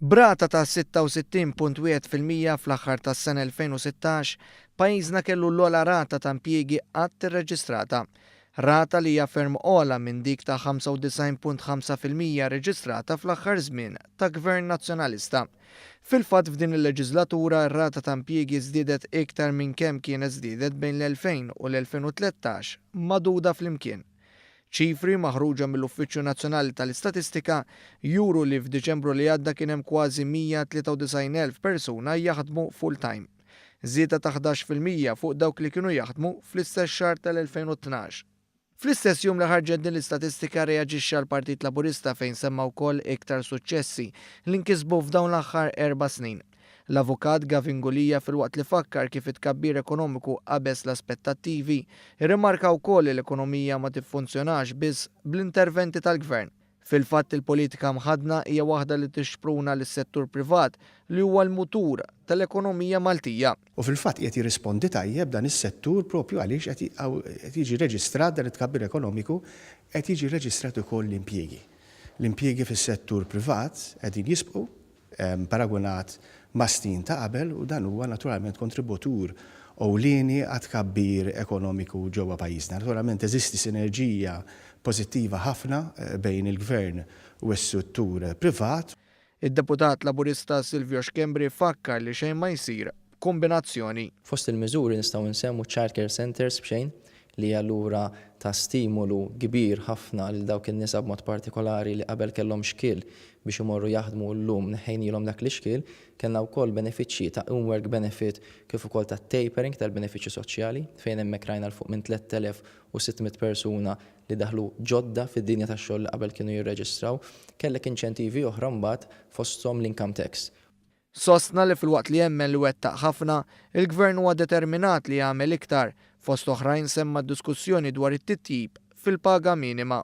Brata ta' 66.1% fl-aħħar tas-sena 2016, pajjiżna kellu l-ogħla rata ta' impjiegi qatt irreġistrata. Rata li hija ferm ogħla minn dik ta' 95.5% reġistrata fl-aħħar żmien ta' Gvern Nazzjonalista. Fil-fatt f'din il-leġislatura r-rata ta' impjiegi żdiedet iktar minn kemm kienet żdiedet bejn l-2000 u l-2013 magħduda flimkien. ċifri maħruġa mill-Uffiċċju Nazzjonali tal-Istatistika juru li f'Diċembru li għadda kien hemm kważi 193,000 persuna jaħdmu full-time. Żieda ta' 11% fuq dawk li kienu jaħdmu fl-istess xahar tal-2012. Fl-istess jum li ħarġet din l-istatistika reaġixxa l-Partit Laburista fejn semma wkoll iktar suċċessi li nkisbu f'dawn l-aħħar 4 snin. L-avukat Gavin Gulija fil-waqt li fakkar kif it-tkabbir ekonomiku qabeż l-aspettattivi, irrimarka wkoll li l-ekonomija ma tiffunzjonax biss bl-interventi tal-gvern. Fil-fatt il-politika mħadna hija waħda li tixpruna lis-settur privat li huwa l-mutur tal-ekonomija Maltija. U fil-fatt qed jirrispondi tajjeb dan is-settur propju għaliex qed jiġi reġistrat dan it-tkabbir ekonomiku qed jiġi reġistrat ukoll l-impjiegi. L-impjiegi fis-settur privat qegħdin jisbqu paragunat ma' snin ta' qabel u dan huwa naturalment kontributur ewlieni għat tkabbir ekonomiku ġewwa pajjiżna. Naturalment eżisti sinerġija pożittiva ħafna bejn il-gvern u s-settur privat. Id-deputat Laburista Silvio Xkembri fakkar li xejn ma jsir kombinazzjoni. Fost il-miżuri nistgħu nsemmu childcare centers b'xejn li allura ta' stimolu kbir ħafna lil dawk in-nisa b'mod partikolari li qabel kellhom xkil biex imorru jaħdmu llum neħejnilhom dak l-ixkil, kellna wkoll benefiċċji ta' work benefit kif ukoll ta' tapering tal-benefiċċji soċjali fejn hemmhekk rajna l fuq minn 3,600 persuna li daħlu ġodda fid-dinja tax-xogħol li qabel kienu jirreġistraw, kellek inċentivi oħra mbagħad fosthom l-income tax. Sostna li fil-waqt li jemmen li wettaq ħafna, il-gvern huwa determinat li jagħmel iktar, fost oħrajn semma diskussjoni dwar it-titjib fil-paga minima.